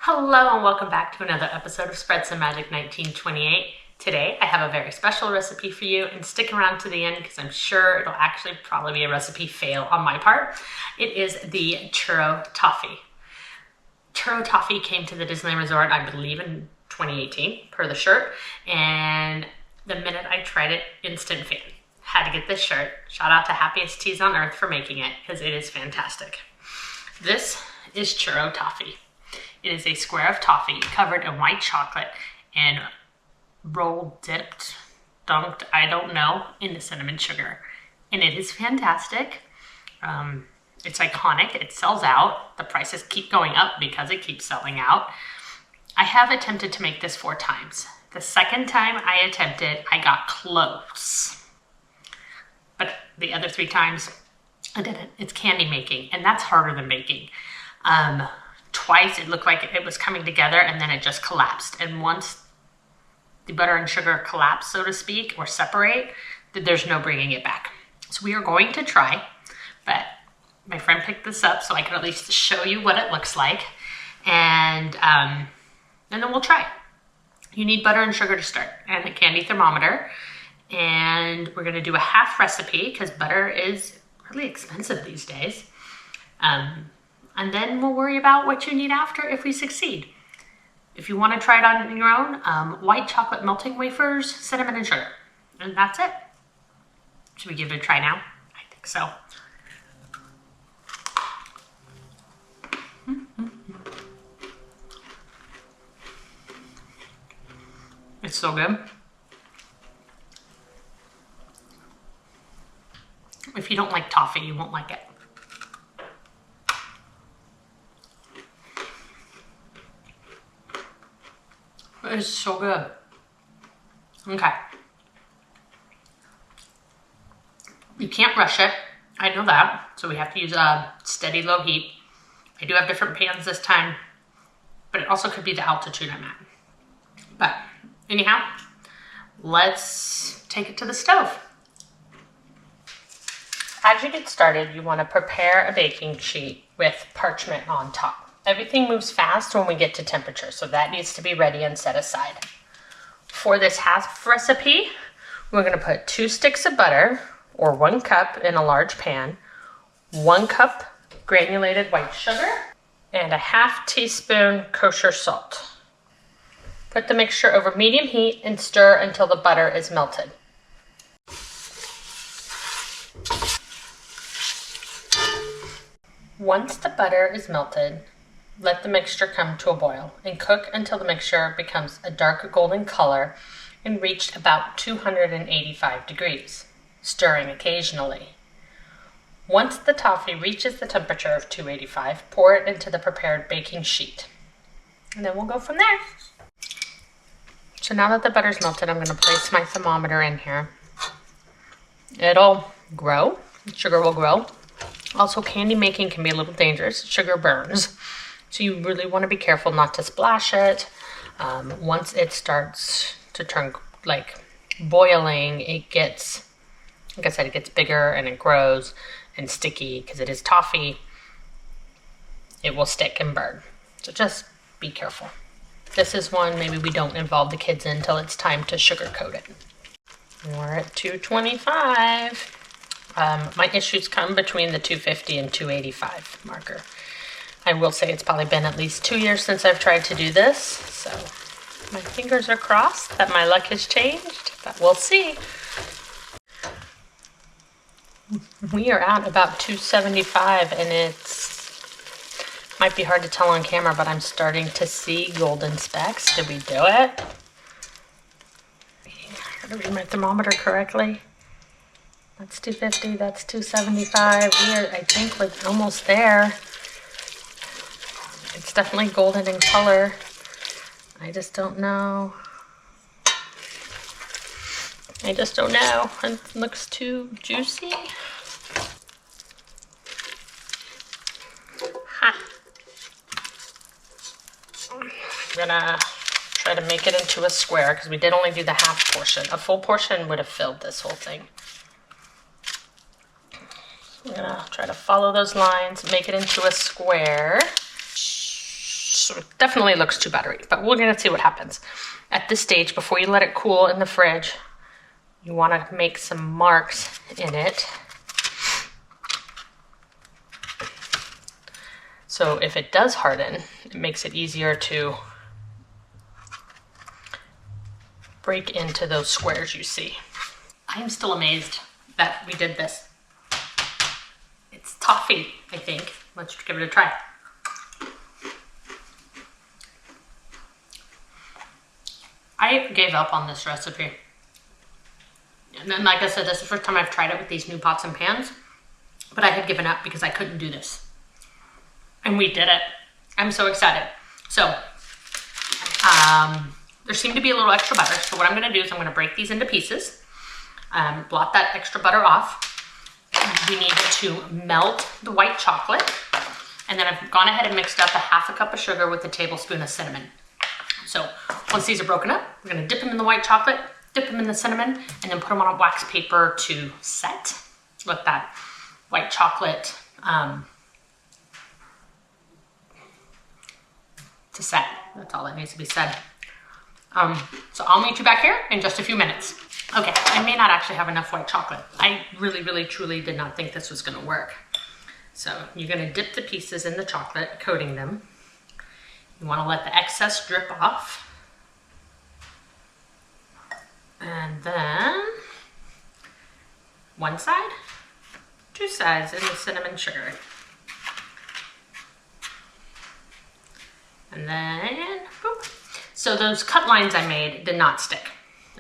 Hello and welcome back to another episode of Spread Some Magic 1928. Today I have a very special recipe for you, and stick around to the end because I'm sure it'll actually probably be a recipe fail on my part. It is the Churro Toffee. Churro Toffee came to the Disneyland Resort, I believe in 2018 per the shirt, and the minute I tried it, instant fan. Had to get this shirt. Shout out to Happiest Teas on Earth for making it because it is fantastic. This is Churro Toffee. It is a square of toffee covered in white chocolate and roll dipped, dunked, I don't know, in the cinnamon sugar. And it is fantastic. It's iconic. It sells out. The prices keep going up because it keeps selling out. I have attempted to make this 4 times. The second time I attempted, I got close. But the other 3 times, I didn't. It's candy making, and that's harder than baking. Twice it looked like it was coming together and then it just collapsed. And once the butter and sugar collapse, so to speak, or separate, there's no bringing it back. So we are going to try, but my friend picked this up so I can at least show you what it looks like. And then we'll try. You need butter and sugar to start and a candy thermometer. And we're gonna do a half recipe because butter is really expensive these days. And then we'll worry about what you need after if we succeed. If you want to try it on your own, white chocolate melting wafers, cinnamon and sugar. And that's it. Should we give it a try now? I think so. It's so good. If you don't like toffee, you won't like it. It's so good. Okay. You can't rush it. I know that. So we have to use a steady low heat. I do have different pans this time, but it also could be the altitude I'm at. But anyhow, let's take it to the stove. As you get started, you want to prepare a baking sheet with parchment on top. Everything moves fast when we get to temperature, so that needs to be ready and set aside. For this half recipe, we're going to put 2 sticks of butter, or 1 cup in a large pan, 1 cup granulated white sugar, and a ½ teaspoon kosher salt. Put the mixture over medium heat and stir until the butter is melted. Once the butter is melted, let the mixture come to a boil and cook until the mixture becomes a dark golden color and reached about 285 degrees, stirring occasionally. Once the toffee reaches the temperature of 285, pour it into the prepared baking sheet. And then we'll go from there. So now that the butter's melted, I'm going to place my thermometer in here. It'll grow, sugar will grow. Also, candy making can be a little dangerous. Sugar burns. So you really want to be careful not to splash it. Once it starts to turn like boiling, it gets, like I said, it gets bigger and it grows and sticky because it is toffee. It will stick and burn. So just be careful. This is one maybe we don't involve the kids in until it's time to sugarcoat it. We're at 225. My issues come between the 250 and 285 marker. I will say it's probably been at least 2 years since I've tried to do this, so my fingers are crossed that my luck has changed, but we'll see. We are at about 275, and it's might be hard to tell on camera, but I'm starting to see golden specks. Did we do it? I gotta read my thermometer correctly. That's 250, that's 275. I think we're almost there. It's definitely golden in color. I just don't know. It looks too juicy. Ha. I'm gonna try to make it into a square because we did only do the half portion. A full portion would have filled this whole thing. I'm gonna try to follow those lines, make it into a square. So it definitely looks too buttery, but we're gonna see what happens. At this stage, before you let it cool in the fridge, you wanna make some marks in it. So if it does harden, it makes it easier to break into those squares you see. I'm still amazed that we did this. It's toffee, I think. Let's give it a try. I gave up on this recipe. And then, like I said, this is the first time I've tried it with these new pots and pans, but I had given up because I couldn't do this. And we did it. I'm so excited. So, there seemed to be a little extra butter. So what I'm gonna do is I'm gonna break these into pieces, blot that extra butter off. We need to melt the white chocolate. And then I've gone ahead and mixed up a half a cup of sugar with a tablespoon of cinnamon. So once these are broken up, we're gonna dip them in the white chocolate, dip them in the cinnamon, and then put them on a wax paper to set. Let that white chocolate to set. That's all that needs to be said. So I'll meet you back here in just a few minutes. Okay, I may not actually have enough white chocolate. I really, truly did not think this was gonna work. So you're gonna dip the pieces in the chocolate, coating them. You wanna let the excess drip off. And then one side, two sides in the cinnamon sugar. And then, boop. So those cut lines I made did not stick.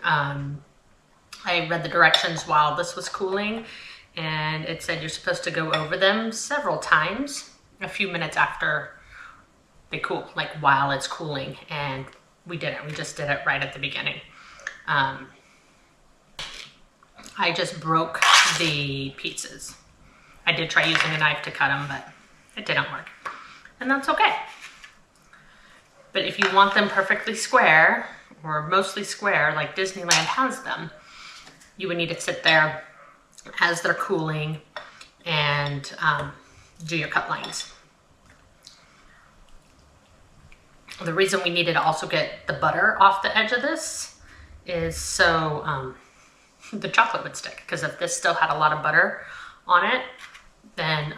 I read the directions while this was cooling, and it said you're supposed to go over them several times, a few minutes after they cool, like while it's cooling, and we didn't. We just did it right at the beginning. I just broke the pieces. I did try using a knife to cut them, but it didn't work, and that's okay. But if you want them perfectly square, or mostly square, like Disneyland has them, you would need to sit there as they're cooling and do your cut lines. The reason we needed to also get the butter off the edge of this is so the chocolate would stick, because if this still had a lot of butter on it, then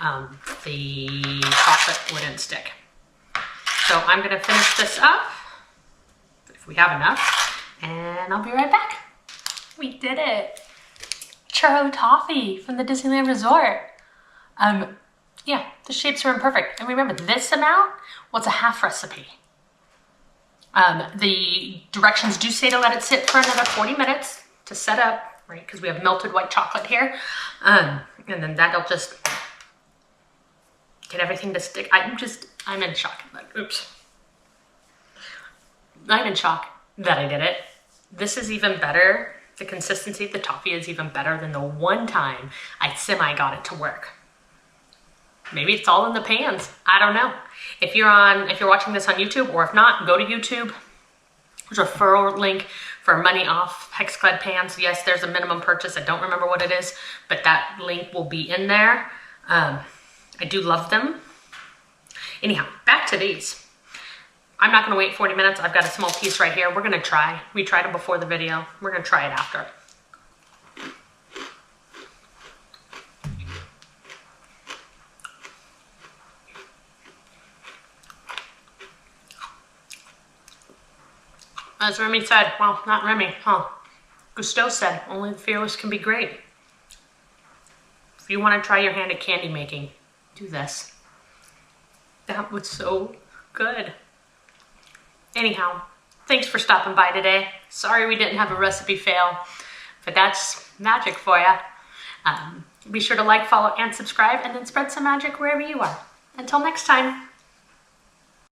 the chocolate wouldn't stick. So I'm gonna finish this up, if we have enough, and I'll be right back. We did it. Churro Toffee from the Disneyland Resort. Yeah, the shapes are imperfect. And remember, this amount was a half recipe. The directions do say to let it sit for another 40 minutes to set up, right? Because we have melted white chocolate here. And then that'll just get everything to stick. I'm in shock. Oops. I'm in shock that I did it. This is even better. The consistency of the toffee is even better than the one time I semi got it to work. Maybe it's all in the pans. I don't know. If you're watching this on YouTube, or if not, go to YouTube. There's a referral link for money off hex-clad pans. Yes, there's a minimum purchase. I don't remember what it is, but that link will be in there. I do love them. Anyhow, back to these. I'm not gonna wait 40 minutes. I've got a small piece right here. We're gonna try. We tried it before the video. We're gonna try it after. As Remy said, well, not Remy, Gusteau said, only the fearless can be great. If you wanna try your hand at candy making, do this. That was so good. Anyhow, thanks for stopping by today. Sorry we didn't have a recipe fail, but that's magic for you. Be sure to like, follow, and subscribe, and then spread some magic wherever you are. Until next time.